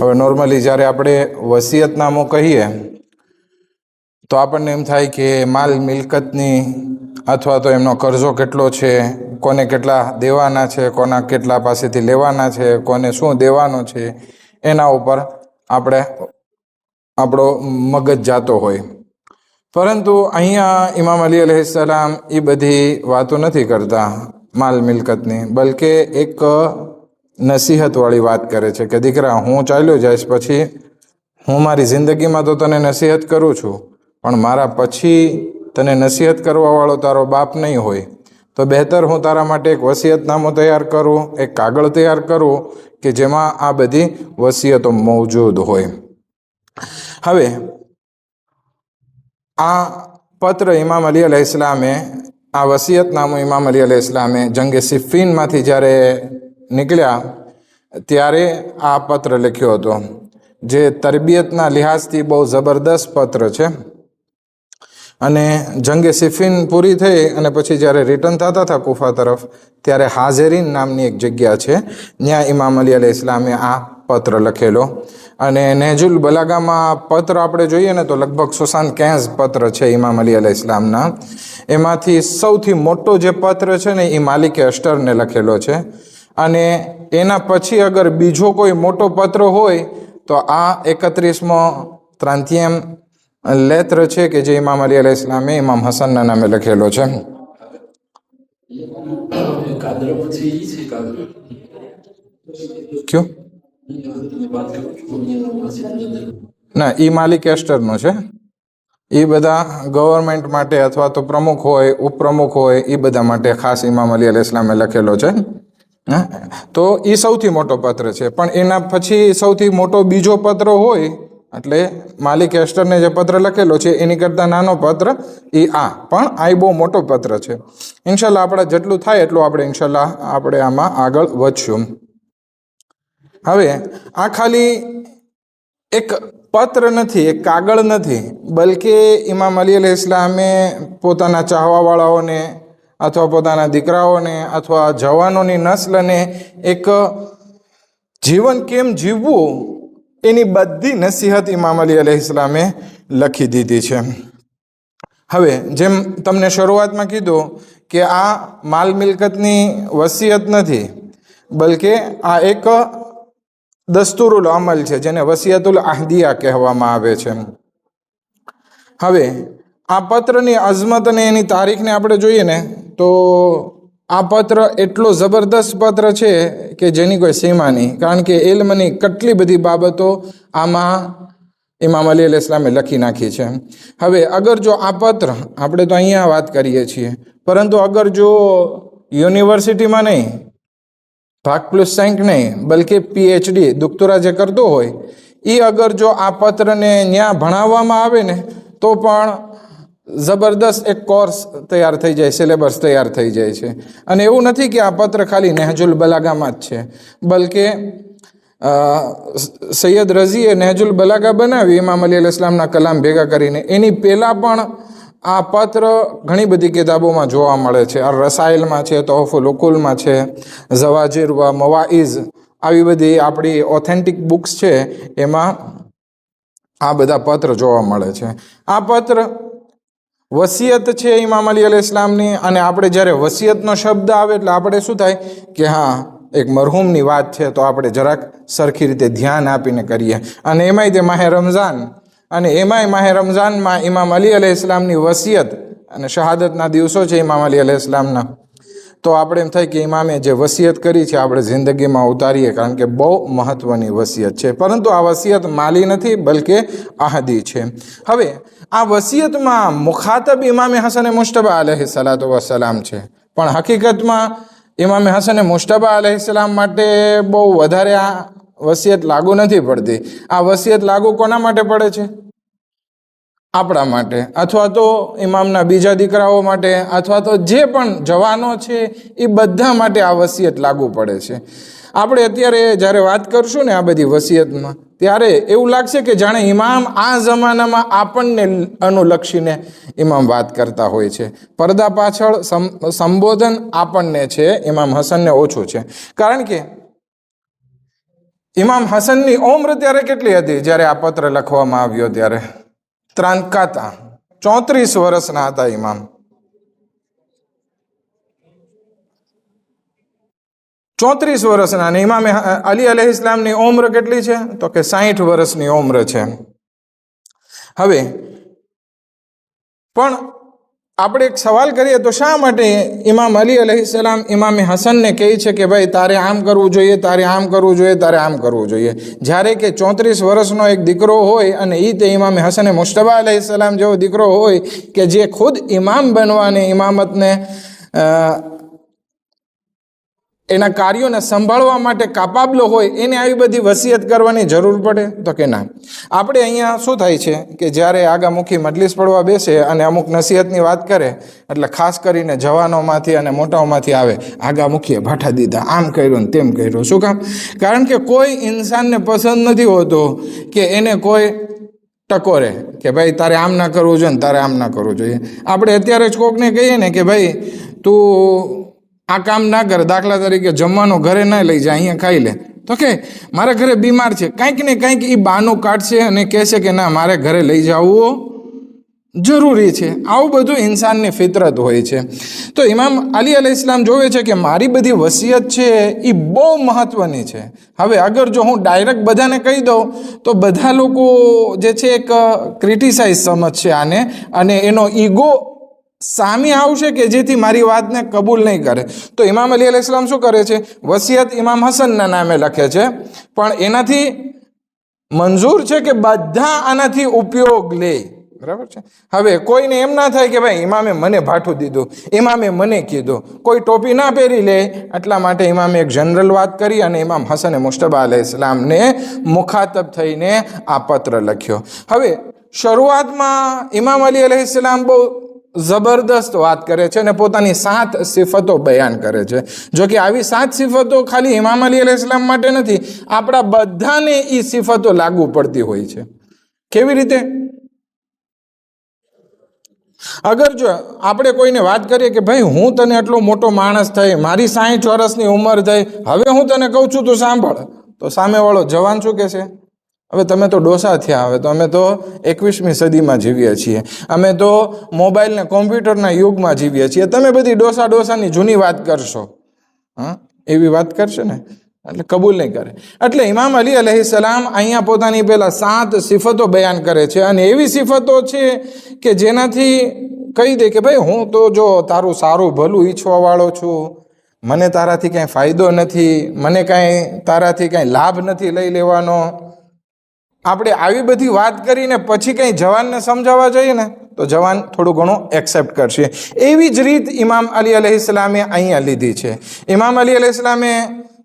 હવે નોર્મલી જ્યારે આપણે વસિયતનામું કહીએ તો આપણને એમ થાય કે માલ મિલકતની અથવા તો એમનો કર્જો કેટલો છે, કોને કેટલા દેવાના છે, કોના કેટલા પાસેથી લેવાના છે, કોને શું દેવાનું છે, એના ઉપર આપણો મગજ જાતો હોય. પરંતુ અહીંયા ઇમામ અલી અલૈહિસ્સલામ એ બધી વાતો નથી કરતા માલ મિલકતની, બલકે એક નસીહતવાળી વાત કરે છે કે દીકરા, હું ચાલ્યો જઈશ, પછી હું મારી જિંદગીમાં તો તને નસીહત કરું છું, પણ મારા પછી તને નસીહત કરવાવાળો તારો બાપ નહીં હોય, તો બહેતર હું તારા માટે એક વસિયતનામું તૈયાર કરું, એક કાગળ તૈયાર કરું કે જેમાં આ બધી વસિયતો મૌજૂદ હોય. હવે આ પત્ર ઇમામ અલી અલૈહિસ્સલામે, આ વસિયતનામું ઇમામ અલી અલૈહિસ્સલામે જંગે સિફ્ફીનમાંથી જ્યારે નીકળ્યા ત્યારે આ પત્ર લખ્યો હતો, જે તરબિયતના લિહાઝથી બહુ જબરદસ્ત પત્ર છે. અને જંગે સિફ્ફીન પૂરી થઈ અને પછી જ્યારે રિટર્ન થતા હતા કુફા તરફ, ત્યારે હાઝેરીન નામની એક જગ્યા છે, ત્યાં ઇમામ અલી અલૈહિસ્સલામે આ પત્ર લખેલો. અને નહેજુલ બલાગામાં પત્ર આપણે જોઈએ ને તો લગભગ 75 પત્ર છે ઇમામ અલી અલૈહિસ્સલામના. એમાંથી સૌથી મોટો જે પત્ર છે ને એ માલિકે અસ્ટરને લખેલો છે. અને એના પછી અગર બીજો કોઈ મોટો પત્ર હોય તો આ 31મો ત્રાંતિયમ લેત્ર છે કે જે ઇમામ અલી અલૈહિસ્સલામે ઇમામ હસનના નામે લખેલો છે. ક્યું? ના, એ માલિક એસ્ટરનો છે. એ બધા ગવર્મેન્ટ માટે અથવા તો પ્રમુખ હોય, ઉપપ્રમુખ હોય, એ બધા માટે ખાસ ઇમામ અલી અલૈહિસ્સલામે લખેલો છે. તો એ સૌથી મોટો પત્ર છે. પણ એના પછી સૌથી મોટો બીજો પત્ર હોય, એટલે માલિક એસ્ટરને જે પત્ર લખેલો છે એની કરતાં નાનો પત્ર એ પણ આ બહુ મોટો પત્ર છે. ઇન્શાલ્લાહ આપણે જેટલું થાય એટલું આપણે આમાં આગળ વધશું. હવે આ ખાલી એક પત્ર નથી, એક કાગળ નથી, બલકે ઇમામ અલી અલૈહિસ્સલામે પોતાના ચાહવાવાળાઓને અથવા પોતાના દીકરાઓને અથવા જવાનોની નસ્લને એક જીવન કેમ જીવવું એની બધી નસીહત ઇમામ અલી અલૈહિસ્સલામે લખી દીધી છે. હવે જેમ તમને શરૂઆતમાં કીધું કે આ માલ મિલકતની વસિયત નથી, બલકે આ એક દસ્તુરુલ અમલ છે, જેને વસિયતુલ આહદિયા કહેવામાં આવે છે. હવે આ પત્રની અઝમત અને એની તારીખને આપણે જોઈએ ને તો આ પત્ર એટલો જબરદસ્ત પત્ર છે કે જેની કોઈ સીમા નહીં. કારણ કે ઇલ્મની કેટલી બધી બાબતો આમાં ઇમામ અલી અલૈહિસ્સલામે લખી નાખી છે. હવે અગર જો આ પત્ર, આપણે તો અહીંયા વાત કરીએ છીએ, પરંતુ અગર જો યુનિવર્સિટીમાં નહીં, ભાગ પ્લસ સેન્ક નહીં, બલકે PhD દોક્ટરા જે કરતો હોય એ અગર જો આ પત્રને ત્યાં ભણાવવામાં આવે ને તો પણ જબરદસ્ત એક કોર્સ તૈયાર થઈ જાય, સિલેબસ તૈયાર થઈ જાય છે. અને એવું નથી કે આ પત્ર ખાલી નહેજુલ બલાગામાં જ છે, બલકે સૈયદ રઝીએ નહેજુલ બલાગા બનાવી ઇમામ અલી અલૈહિસ્સલામના કલામ ભેગા કરીને. એની પહેલાં પણ આ પત્ર ઘણી બધી કિતાબોમાં જોવા મળે છે. અર રસાઇલમાં છે, તોહફુલ ઉકુલમાં છે, ઝવાજીર વ મવાઇઝ, આવી બધી આપણી ઓથેન્ટિક બુક્સ છે, એમાં આ બધા પત્ર જોવા મળે છે. આ પત્ર વસિયત છે ઇમામ અલી અલૈહિસ્સલામની. અને આપણે જ્યારે વસિયતનો શબ્દ આવે એટલે આપણે શું થાય કે હા, એક મરહૂમની વાત છે, તો આપણે જરાક સરખી રીતે ધ્યાન આપીને કરીએ. અને એમાંય તે માહે રમઝાન, અને એમાંય માહે રમઝાનમાં ઇમામ અલી અલૈહિસ્સલામની વસિયત અને શહાદતના દિવસો છે ઇમામ અલી અલૈહિસ્સલામના, તો આપણે એમ થાય કે ઇમામે જે વસિયત કરી છે આપણે જિંદગીમાં ઉતારીએ, કારણ કે બહુ મહત્ત્વની વસિયત છે. પરંતુ આ વસિયત માલી નથી, બલકે આહદી છે. હવે આ વસિયતમાં મુખાતબ ઇમામે હસન મુશ્તબા અલૈહિસ્સલાતુ વસ્સલામ છે, પણ હકીકતમાં ઇમામે હસન મુશ્તબા અલૈહિસ્સલામ માટે બહુ વધારે આ વસિયત લાગુ નથી પડતી. આ વસિયત લાગુ કોના માટે પડે છે? આપણા માટે, અથવા તો ઇમામના બીજા દીકરાઓ માટે, અથવા તો જે પણ જવાનો છે એ બધા માટે આ વસિયત લાગુ પડે છે. આપણે અત્યારે જ્યારે વાત કરશું ને આ બધી વસિયતમાં, ત્યારે એવું લાગશે કે જાણે ઇમામ આ જમાનામાં આપણને અનુલક્ષીને ઇમામ વાત કરતા હોય છે. પડદા પાછળ સંબોધન આપણને છે, ઇમામ હસનને ઓછું છે. કારણ કે ઇમામ હસનની ઉંમર ત્યારે કેટલી હતી જ્યારે આ પત્ર લખવામાં આવ્યો ત્યારે? ત્રાંકાતા 34 વર્ષના હતા ઇમામ. 34 વર્ષના. અને ઇમામ અલી અલૈહિસ્સલામની ઉંમર કેટલી છે? તો કે 60 વર્ષની ઉંમર છે. હવે પણ આપણે એક સવાલ કરીએ તો શા માટે ઇમામ અલી અલૈહિસ્સલામ ઇમામ હસનને કહે છે કે ભાઈ તારે આમ કરવું જોઈએ, તારે આમ કરવું જોઈએ, તારે આમ કરવું જોઈએ, જ્યારે કે 34 વર્ષનો એક દીકરો હોય અને એ તે ઇમામ હસન મુશ્તબા અલૈહિસ્સલામ જેવો દીકરો હોય કે જે ખુદ ઇમામ બનવાને, ઇમામતને એના કાર્યોને સંભાળવા માટે કાપાબલો હોય, એને આવી બધી વસિયત કરવાની જરૂર પડે? તો કે ના. આપણે અહીંયા શું થાય છે કે જ્યારે આગામુખી મજલિસ પડવા બેસે અને અમુક નસીહતની વાત કરે એટલે ખાસ કરીને જવાનોમાંથી અને મોટાઓમાંથી આવે, આગામુખીએ ભાઠા દીધા, આમ કર્યું ને તેમ કર્યું. શું કામ? કારણ કે કોઈ ઇન્સાનને પસંદ નથી હોતો કે એને કોઈ ટકોરે કે ભાઈ તારે આમ ના કરવું જોઈએ ને તારે આમ ના કરવું જોઈએ. આપણે અત્યારે જ કોકને કહીએ ને કે ભાઈ તું આ કામ ના કરે, દાખલા તરીકે જમવાનું ઘરે ના લઈ જાય, અહીંયા ખાઈ લે, તો કે મારા ઘરે બીમાર છે, કંઈક ને કંઈક એ બહાનું કાઢશે અને કહેશે કે ના મારે ઘરે લઈ જવું જરૂરી છે. આવું બધું ઇન્સાનની ફિતરત હોય છે. તો ઇમામ અલી અલૈહિસ્સલામ જોવે છે કે મારી બધી વસિયત છે એ બહુ મહત્વની છે. હવે અગર જો હું ડાયરેક્ટ બધાને કહી દઉં તો બધા લોકો જે છે એક ક્રિટિસાઇઝ સમજશે આને અને એનો ઈગો સામે આવશે કે જેથી મારી વાતને કબૂલ નહીં કરે. તો ઇમામ અલી અલૈહિસ્સલામ શું કરે છે? વસિયત ઇમામ હસનના નામે લખે છે, પણ એનાથી મંજૂર છે કે બધા આનાથી ઉપયોગ લે. બરાબર છે? હવે કોઈને એમ ના થાય કે ભાઈ ઇમામે મને ભાઠું દીધું, ઇમામે મને કીધું, કોઈ ટોપી ના પહેરી લે. એટલા માટે ઇમામે એક જનરલ વાત કરી અને ઇમામ હસન મુશ્તબા અલૈહિસ્સલામને મુખાતબ થઈને આ પત્ર લખ્યો. હવે શરૂઆતમાં ઇમામ અલી અલૈહિસ્સલામ બહુ જબરદસ્ત વાત કરે છે અને પોતાની 7 સિફતો બયાન કરે છે. જો કે આવી 7 સિફતો ખાલી ઇમામ અલી અલૈહિસ્સલામ માટે નથી, આપણા બધાને એ સિફતો લાગુ પડતી હોય છે. કેવી રીતે? અગર જો આપણે કોઈને વાત કરીએ કે ભાઈ હું તને એટલો મોટો માણસ થઈ, મારી 60 વર્ષની ઉંમર થઈ, હવે હું તને કહું છું તું સાંભળ, તો સામેવાળો જવાન શું કહેશે? હવે તમે તો ડોસા થયા, હવે તો અમે તો 21મી સદીમાં જીવીએ છીએ, અમે તો મોબાઈલ ને કોમ્પ્યુટરના યુગમાં જીવીએ છીએ, તમે બધી ડોસાની જૂની વાત કરશો. હા, એવી વાત કરશે ને એટલે કબૂલ નહીં કરે. એટલે ઇમામ અલી અલૈહિસ્સલામ અહીંયા પોતાની પહેલા 7 સિફતો બયાન કરે છે અને એવી સિફતો છે કે જેનાથી કહી દે કે ભાઈ હું તો જો તારું સારું ભલું ઈચ્છવાવાળો છું, મને તારાથી કાંઈ ફાયદો નથી, મને કાંઈ તારાથી કાંઈ લાભ નથી લઈ લેવાનો. આપણે આવી બધી વાત કરીને પછી કંઈ જવાનને સમજાવવા જઈએ ને તો જવાન થોડું ઘણું એક્સેપ્ટ કરશે. એવી જ રીત ઇમામ અલી અલૈહિસ્સલામે અહીંયા લીધી છે. ઇમામ અલી અલૈહિસ્સલામે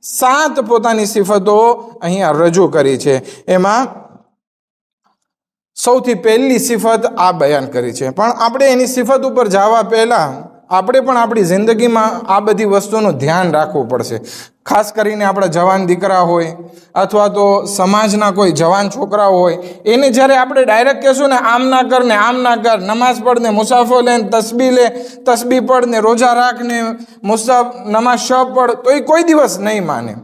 7 પોતાની સિફતો અહીંયા રજૂ કરી છે. એમાં સૌથી પહેલી સિફત આ બયાન કરી છે. પણ આપણે એની સિફત ઉપર જવા પહેલાં આપણે પણ આપણી જિંદગીમાં આ બધી વસ્તુનું ધ્યાન રાખવું પડશે. ખાસ કરીને આપણા જવાન દીકરા હોય અથવા તો સમાજના કોઈ જવાન છોકરા હોય, એને જ્યારે આપણે ડાયરેક્ટ કહેશું ને આમ ના કર ને આમ ના કર, નમાઝ પઢ ને મુસાફો લે ને તસબી પઢ ને રોજા રાખ ને નમાઝ શબ પઢ, તો એ કોઈ દિવસ નહીં માને.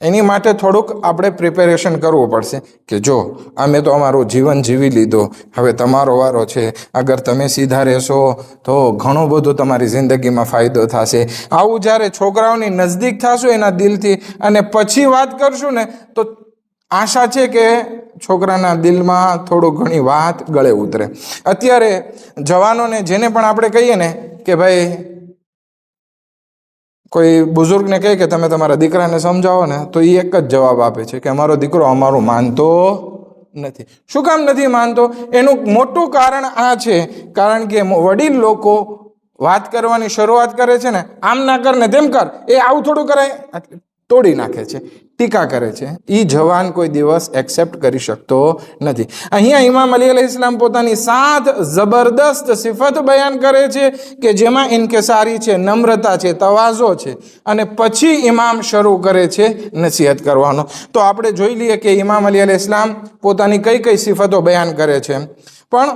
એની માટે થોડુંક આપણે પ્રિપેરેશન કરવું પડશે કે જો અમે તો અમારું જીવન જીવી લીધું, હવે તમારો વારો છે. અગર તમે સીધા રહેશો તો ઘણું બધું તમારી જિંદગીમાં ફાયદો થશે. આવું જ્યારે છોકરાઓની નજદીક થશો એના દિલથી અને પછી વાત કરશું ને તો આશા છે કે છોકરાના દિલમાં થોડું ઘણી વાત ગળે ઉતરે. અત્યારે જવાનોને જેને પણ આપણે કહીએ ને કે ભાઈ કોઈ બુઝુર્ગને કહે કે તમે તમારા દીકરાને સમજાવો ને તો એ એક જ જવાબ આપે છે કે અમારો દીકરો અમારું માનતો નથી. શું કામ નથી માનતો? એનું મોટું કારણ આ છે, કારણ કે વડીલ લોકો વાત કરવાની શરૂઆત કરે છે ને આમ ના કર ને તેમ કર, એ આવું થોડું કરાય તોડી નાખે છે, ટીકા કરે છે. એ જવાન કોઈ દિવસ એક્સેપ્ટ કરી શકતો નથી. અહીંયા ઇમામ અલી અલૈહિસ્સલામ પોતાની 7 જબરદસ્ત સિફત બયાન કરે છે કે જેમાં ઇન્કેસારી છે, નમ્રતા છે, તવાઝો છે અને પછી ઇમામ શરૂ કરે છે નસીહત કરવાનો. તો આપણે જોઈ લઈએ કે ઇમામ અલી અલૈહિસ્સલામ પોતાની કઈ કઈ સિફતો બયાન કરે છે. પણ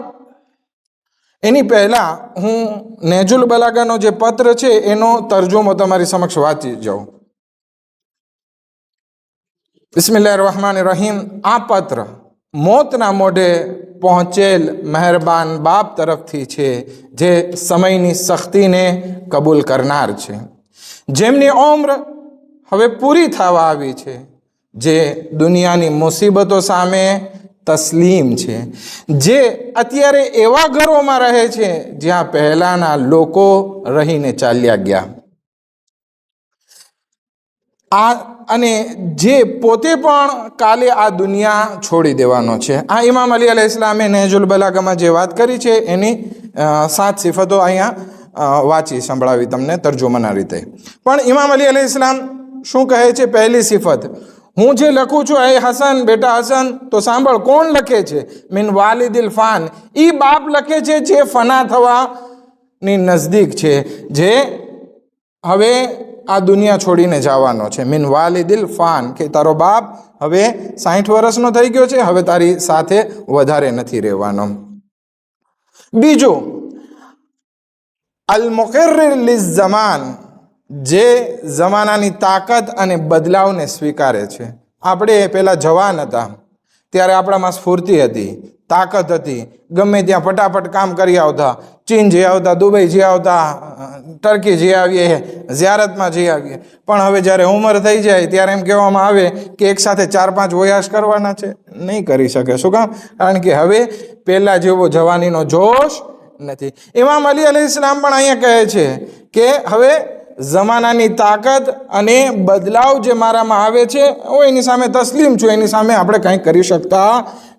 એની પહેલાં હું નેહજુલ બલાગાનો જે પત્ર છે એનો તર્જુમો તમારી સમક્ષ વાંચી જાઉં. બિસ્મિલ્લાહિર્રહમાનિર્રહીમ. આ પત્ર મોતના મોઢે પહોંચેલ મહેરબાન બાપ તરફથી છે, જે સમયની સખ્તીને કબૂલ કરનાર છે, જેમની ઉંમર હવે પૂરી થવા આવી છે, જે દુનિયાની મુસીબતો સામે તસ્લીમ છે, જે અત્યારે એવા ઘરોમાં રહે છે જ્યાં પહેલાના લોકો રહીને ચાલ્યા ગયા, અને જે પોતે પણ કાલે આ દુનિયા છોડી દેવાનો છે. આ ઇમામ અલી અલૈહિસ્સલામે નહેજુલ બલાગામાં જે વાત કરી છે એની 7 સિફતો અહીંયા વાંચી સંભળાવી તમને તર્જુમાના રીતે. પણ ઇમામ અલી અલૈહિસ્સલામ શું કહે છે? પહેલી સિફત, હું જે લખું છું એ હસન, બેટા હસન, તો સાંભળ કોણ લખે છે? મિન વાલિદિલ ફાન, ઈ બાપ લખે છે જે ફના થવાની નજદીક છે, જે હવે આ દુનિયા છોડીને જવાનો છે. મિન વાલિદિલ ફાન, કે તારો બાપ હવે 60 વર્ષનો થઈ ગયો છે, હવે તારી સાથે વધારે નથી રહેવાનો. બીજું, અલ મુકર્રિર લિઝમાન, જે જમાનાની તાકાત અને બદલાવને સ્વીકારે છે. આપણે પહેલાં જવાન હતા ત્યારે આપણામાં સ્ફૂર્તિ હતી, તાકાત હતી, ગમે ત્યાં ફટાફટ કામ કરી આવતા, ચીન જઈ આવતા, દુબઈ જઈ આવતા, ટર્કી જઈ આવીએ, ઝિયારતમાં જઈ આવીએ. પણ હવે જ્યારે ઉંમર થઈ જાય ત્યારે એમ કહેવામાં આવે કે એક સાથે 4-5 વયાસ કરવાના છે, નહીં કરી શકે. શું કામ? કારણ કે હવે પહેલાં જેવો જવાનીનો જોશ નથી. ઇમામ અલી અલૈહિસ્સલામ પણ અહીંયા કહે છે કે હવે જમાનાની તાકાત અને બદલાવ જે મારામાં આવે છે, હું એની સામે તસ્લીમ છું, એની સામે આપણે કંઈ કરી શકતા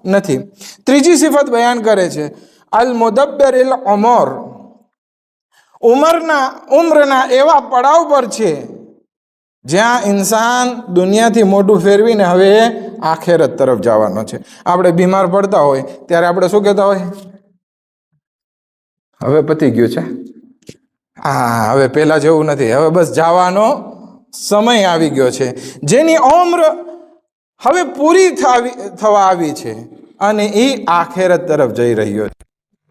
નથી. ત્રીજી સિફત બયાન કરે છે, અલ મુદબ્બિરિલ ઉમર, ઉમ્રના એવા પડાવ પર છે જ્યાં ઇન્સાન દુનિયાથી મોઢું ફેરવીને હવે આખેરત તરફ જવાનો છે. આપણે બીમાર પડતા હોય ત્યારે આપણે શું કહેતા હોય? હવે પતી ગયું છે, હા હવે પહેલાં જેવું નથી, હવે બસ જવાનો સમય આવી ગયો છે. જેની ઉંમર હવે પૂરી થવા આવી છે અને એ આખેરત તરફ જઈ રહ્યો છે.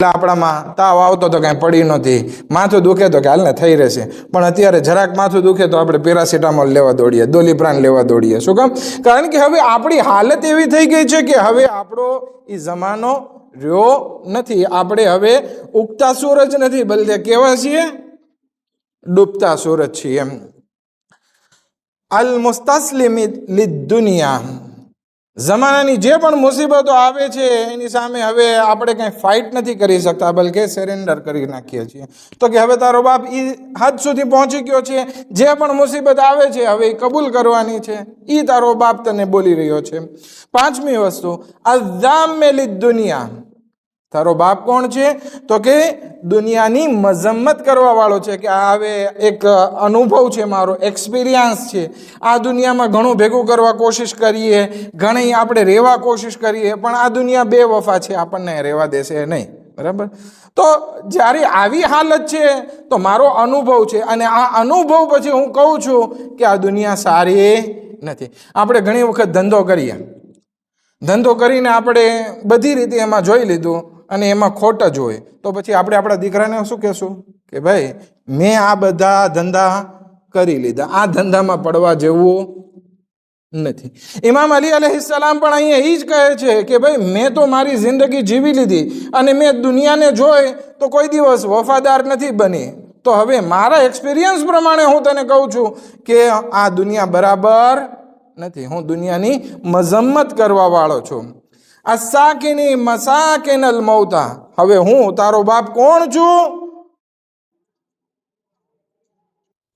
આપણામાં તાવ આવતો તો કાંઈ પડી નહોતી, માથું દુખે તો કે હાલને થઈ રહેશે, પણ અત્યારે જરાક માથું દુખે તો આપણે પેરાસિટામોલ લેવા દોડીએ, દોલીપ્રાન લેવા દોડીએ. શું કામ? કારણ કે હવે આપણી હાલત એવી થઈ ગઈ છે કે હવે આપણો એ જમાનો રહ્યો નથી. આપણે હવે ઉગતા સૂરજ નથી, બલકે કેવા છીએ? ડૂબતા સૂરજ છીએ એમ. અલ મુસ્તસ્લિમ લિદ્દુનિયા, જમાનાની જે પણ મુસીબતો આવે છે એની સામે હવે આપણે કંઈ ફાઇટ નથી કરી શકતા, બલકે સરેન્ડર કરી નાખીએ છીએ. તો કે હવે તારો બાપ એ હદ સુધી પહોંચી ગયો છે, જે પણ મુસીબત આવે છે હવે એ કબૂલ કરવાની છે, એ તારો બાપ તને બોલી રહ્યો છે. પાંચમી વસ્તુ, અઝામ્મે લિદ્દુનિયા, તારો બાપ કોણ છે? તો કે દુનિયાની મજમ્મત કરવા વાળો છે, કે આ હવે એક અનુભવ છે, મારો એક્સપિરિયન્સ છે. આ દુનિયામાં ઘણું ભેગું કરવા કોશિશ કરીએ, ઘણી આપણે રહેવા કોશિશ કરીએ, પણ આ દુનિયા બેવફા છે, આપણને રહેવા દેશે નહીં. બરાબર? તો જ્યારે આવી હાલત છે તો મારો અનુભવ છે, અને આ અનુભવ પછી હું કહું છું કે આ દુનિયા સારી નથી. આપણે ઘણી વખત ધંધો કરીને આપણે બધી રીતે એમાં જોઈ લીધું અને એમાં ખોટ જ હોય, તો પછી આપણે આપણા દીકરાને શું કહેશું કે ભાઈ મેં આ બધા ધંધા કરી લીધા, આ ધંધામાં પડવા જેવું નથી. ઇમામ અલી અલૈહિસ્સલામ પણ અહીંયા એ જ કહે છે કે ભાઈ મેં તો મારી જિંદગી જીવી લીધી અને મેં દુનિયાને જોઈ તો કોઈ દિવસ વફાદાર નથી બની. તો હવે મારા એક્સપિરિયન્સ પ્રમાણે હું તને કહું છું કે આ દુનિયા બરાબર નથી, હું દુનિયાની મજમ્મત કરવા વાળો છું. અસાકિની મસાકિનલ મૌતા, હવે હું તારો બાપ કોણ છું?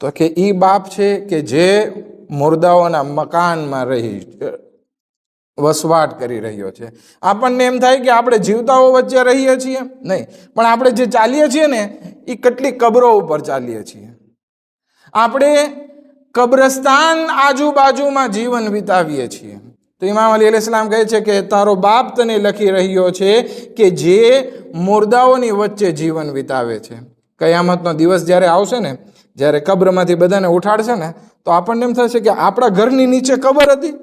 તો કે ઈ બાપ છે કે જે મુર્દાઓના મકાનમાં રહી વસવાટ કરી રહ્યો છે. આપણને એમ થાય કે આપણે જીવતાઓ વચ્ચે રહીએ છીએ, નહીં, પણ આપણે જે ચાલીએ છીએ ને એ કેટલી કબરો ઉપર ચાલીએ છીએ. આપણે કબ્રસ્તાન આજુબાજુમાં જીવન વિતાવીએ છીએ. તો ઇમામ અલી અલૈહિસ્સલામ કહે છે કે તારો બાપ તને લખી રહ્યો છે કે જે મુર્દાઓની વચ્ચે જીવન વિતાવે છે. કયામતનો દિવસ જ્યારે આવશે ને, જ્યારે કબ્રમાંથી બધાને ઉઠાડશે ને, તો આપણને એમ થશે કે આપણા ઘરની નીચે કબર હતી,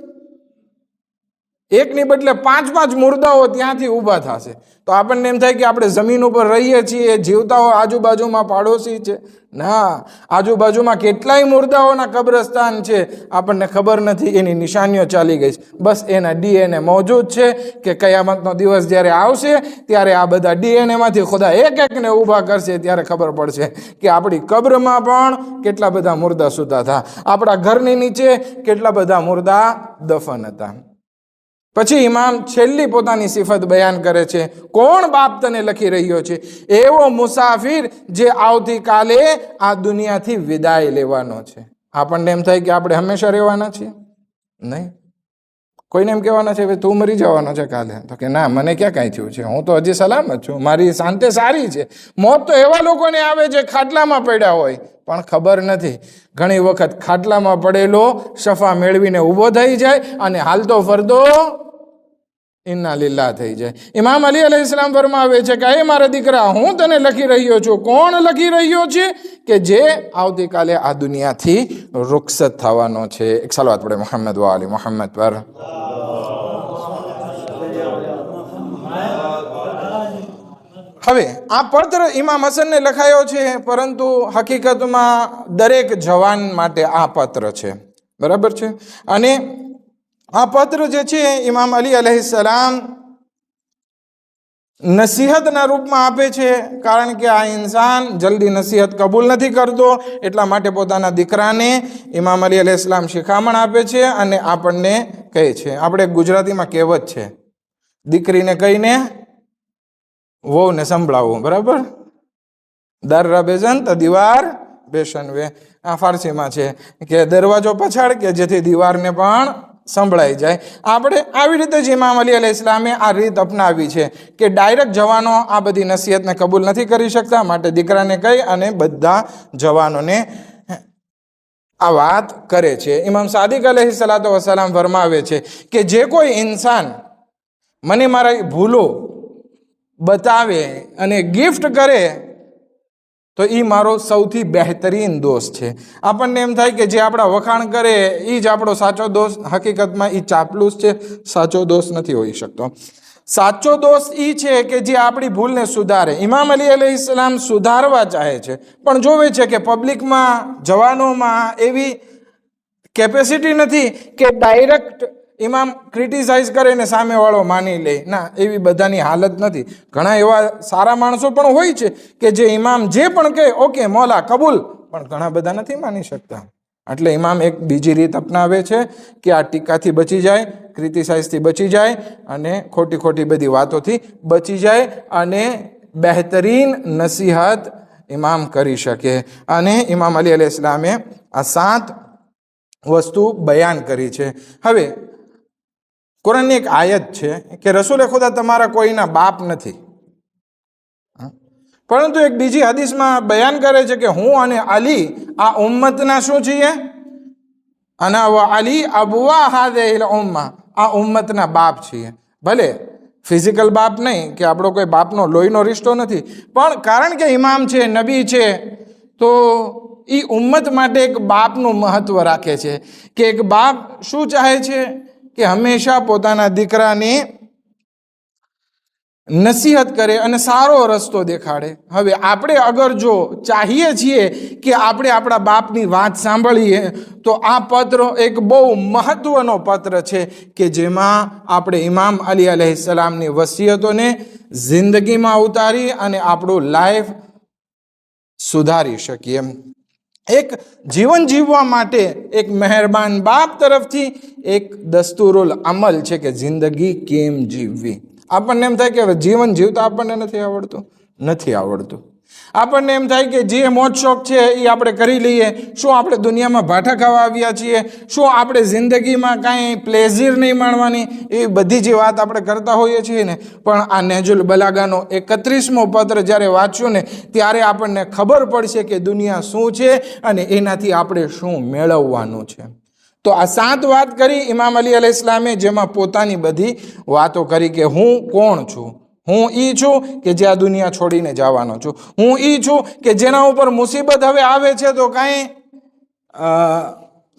એકની બદલે 5-5 મુર્દાઓ ત્યાંથી ઊભા થશે. તો આપણને એમ થાય કે આપણે જમીન ઉપર રહીએ છીએ, જીવતાઓ આજુબાજુમાં પાડોશી છે. ના, આજુબાજુમાં કેટલાય મુર્દાઓના કબ્રસ્તાન છે, આપણને ખબર નથી, એની નિશાનીઓ ચાલી ગઈ છે. બસ એના DNA મોજૂદ છે કે કયામતનો દિવસ જ્યારે આવશે ત્યારે આ બધા DNA-માંથી ખુદા એક એકને ઊભા કરશે, ત્યારે ખબર પડશે કે આપણી કબ્રમાં પણ કેટલા બધા મુર્દા સૂતા હતા, આપણા ઘરની નીચે કેટલા બધા મુર્દા દફન હતા. પછી ઇમામ છેલ્લી પોતાની સિફત બયાન કરે છે. કોણ બાપ તને લખી રહ્યો છે? એવો મુસાફિર જે આવતીકાલે આ દુનિયાથી વિદાય લેવાનો છે. આપણને એમ થાય કે આપણે હંમેશા રહેવાના છીએ? નહીં. કોઈને એમ કહેવાના છે તું મરી જવાનો છે કાલે, તો કે ના, મને ક્યાં કાંઈ થયું છે, હું તો હજી સલામત છું, મારી શાંતિ સારી છે. મોત તો એવા લોકોને આવે જે ખાટલામાં પડ્યા હોય, પણ ખબર નથી ઘણી વખત ખાટલામાં પડેલો શફા મેળવીને ઊભો થઈ જાય અને હાલતો ફરતો ઇન્ના લિલ્લાહ થઈ જાય. ઇમામ અલી અલૈહિસ્સલામ ફરમાવે છે કે એ મારા દીકરા, હું તને લખી રહ્યો છું. કોણ લખી રહ્યો છે? કે જે આવતીકાલે આ દુનિયાથી રૂખસત થવાનો છે. એક સલાવત પડે મોહમ્મદ વ આલી મોહમ્મદ પર. હવે આ પત્ર ઇમામ હસનને લખાયો છે, પરંતુ હકીકતમાં દરેક જવાન માટે આ પત્ર છે, બરાબર છે. અને આ પત્ર જે છે ઇમામ અલી અલૈહિસ્સલામ નસીહતના રૂપમાં આપે છે, કારણ કે આ ઇન્સાન જલ્દી નસીહત કબૂલ નથી કરતો, એટલા માટે પોતાના દીકરાને ઇમામ અલી અલૈહિસ્સલામ શિખામણ આપે છે અને આપણને કહે છે. આપણે ગુજરાતીમાં કહેવત છે, દીકરીને કહીને વહુને સંભળાવવું, બરાબર. દર રબેજન તો દીવાર બેશનવે. આ ફારસીમાં છે કે દરવાજો પછાડ કે જેથી દીવારને પણ સંભળાઈ જાય. આપણે આવી રીતે જ ઇમામ અલી અલૈહિસ્સલામે આ રીત અપનાવી છે કે ડાયરેક્ટ જવાનો આ બધી નસીહતને કબૂલ નથી કરી શકતા, માટે દીકરાને કહી અને બધા જવાનોને આ વાત કરે છે. ઇમામ સાદિક અલૈહિસ્સલાતુ વસ્સલામ ફરમાવે છે કે જે કોઈ ઇન્સાન મને મારા ભૂલો બતાવે અને ગિફ્ટ કરે તો એ મારો સૌથી બહેતરીન દોસ્ત છે. આપણને એમ થાય કે જે આપણા વખાણ કરે એ જ આપણો સાચો દોસ્ત. હકીકતમાં એ ચાપલુસ છે, સાચો દોસ્ત નથી હોઈ શકતો. સાચો દોસ્ત એ છે કે જે આપણી ભૂલને સુધારે. ઇમામ અલી અલૈહિસ્સલામ સુધારવા ચાહે છે, પણ જોવે છે કે પબ્લિકમાં, જવાનોમાં એવી કેપેસિટી નથી કે ડાયરેક્ટ ઇમામ ક્રિટિસાઇઝ કરે ને સામેવાળો માની લે. ના, એવી બધાની હાલત નથી. ઘણા એવા સારા માણસો પણ હોય છે કે જે ઇમામ જે પણ કહે ઓકે મોલા કબૂલ, પણ ઘણા બધા નથી માની શકતા. એટલે ઇમામ એક બીજી રીત અપનાવે છે કે આ ટીકાથી બચી જાય, ક્રિટિસાઇઝથી બચી જાય અને ખોટી ખોટી બધી વાતોથી બચી જાય અને બહેતરીન નસીહત ઇમામ કરી શકે. અને ઇમામ અલી અલૈહિસ્સલામે આ 7 વસ્તુ બયાન કરી છે. હવે કુરાનની એક આયત છે કે રસૂલે ખુદા તમારા કોઈના બાપ નથી, પરંતુ એક બીજી હદીસમાં બયાન કરે છે કે હું અને અલી આ ઉમ્મતના શું છીએ? અના વ અલી અબવા હાઝિહિલ ઉમ્મા, આ ઉમ્મતના બાપ છીએ. ભલે ફિઝિકલ બાપ નહીં, કે આપણો કોઈ બાપનો લોહીનો રિશ્તો નથી, પણ કારણ કે ઇમામ છે, નબી છે, તો એ ઉમ્મત માટે એક બાપનું મહત્વ રાખે છે કે એક બાપ શું ચાહે છે કે હંમેશા પોતાના દીકરાને નસીહત કરે અને સારો રસ્તો દેખાડે. હવે આપણે અગર જો ચાહીએ છીએ કે આપણે આપણા બાપની વાત સાંભળીએ, તો આ પત્ર એક બહુ મહત્વનો પત્ર છે કે જેમાં આપણે ઇમામ અલી અલૈહિસ્સલામની વસિયતોને જિંદગીમાં ઉતારી અને આપણું લાઈફ સુધારી શકીએ. એક જીવન જીવવા માટે એક મહેરબાન બાપ તરફથી એક દસ્તુરુલ અમલ છે કે જિંદગી કેમ જીવવી. આપણને એમ થાય કે હવે જીવન જીવતા આપણને નથી આવડતું. આપણને એમ થાય કે જે મોજ શોખ છે એ આપણે કરી લઈએ. શું આપણે દુનિયામાં ભાઠા ખાવા આવ્યા છીએ? શું આપણે જિંદગીમાં કાંઈ પ્લેઝર નહીં માણવાની? એ બધી જે વાત આપણે કરતા હોઈએ છીએ ને. પણ આ નેહજુલ બલાગાનો 31મો પત્ર જ્યારે વાંચ્યું ને, ત્યારે આપણને ખબર પડશે કે દુનિયા શું છે અને એનાથી આપણે શું મેળવવાનું છે. તો આ 7 વાત કરી ઇમામ અલી અલૈહિસ્સલામે, જેમાં પોતાની બધી વાતો કરી કે હું કોણ છું. હું ઈ છું કે જે આ દુનિયા છોડીને જવાનો છું. હું ઈ છું કે જેના ઉપર મુસીબત હવે આવે છે તો કાંઈ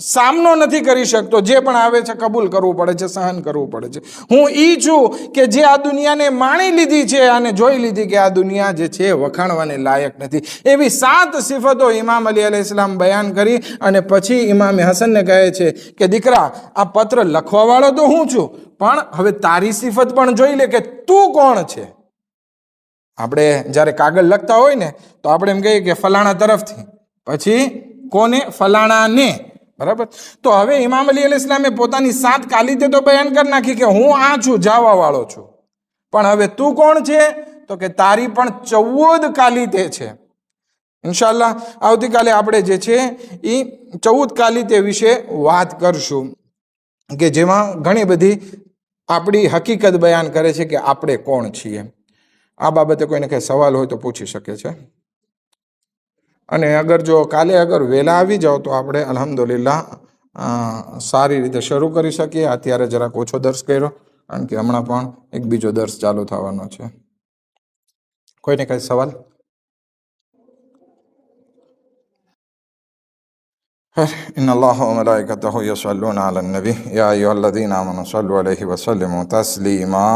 સામનો નથી કરી શકતો, જે પણ આવે છે કબૂલ કરવું પડે છે, સહન કરવું પડે છે. હું ઈ છું કે જે આ દુનિયાને માણી લીધી છે અને જોઈ લીધી કે આ દુનિયા જે છે વખાણવાને લાયક નથી. એવી 7 સિફતો ઇમામ અલી અલૈહિસ્સલામ બયાન કરી અને પછી ઇમામ હસનને કહે છે કે દીકરા, આ પત્ર લખવાવાળો તો હું છું, પણ હવે તારી સિફત પણ જોઈ લે કે તું કોણ છે. આપણે જ્યારે કાગળ લખતા હોય ને તો આપણે એમ કહીએ કે ફલાણા તરફથી, પછી કોને? ફલાણાને. બરાબર. તો હવે ઇમામ અલી અલૈહિસ્સલામે પોતાની 7 કાલિતે તો બયાન કરી નાખી કે હું આ છું, જાવા વાળો છું, પણ હવે તું કોણ છે? તો કે તારી પણ 14 કાલિતે છે. ઇન્શાઅલ્લાહ આવતીકાલે આપણે જે છે એ 14 કાલિતે વિશે વાત કરશું, કે જેમાં ઘણી બધી આપણી હકીકત બયાન કરે છે કે આપણે કોણ છીએ. આ બાબતે કોઈને કંઈ સવાલ હોય તો પૂછી શકે છે. અને અગર જો કાલે વહેલા આવી જાઓ તો આપણે અલ્હમ્દુલિલ્લાહ સારી રીતે શરૂ કરી શકીએ. અત્યારે જરાક ઓછો દર્સ કર્યો, કારણ કે હમણાં પણ એક બીજો દર્સ ચાલુ થવાનો છે. કોઈને કંઈ સવાલ? إن الله وملائكته يصلون على النبي يا أيها الذين آمنوا صلوا عليه وسلموا تسليما.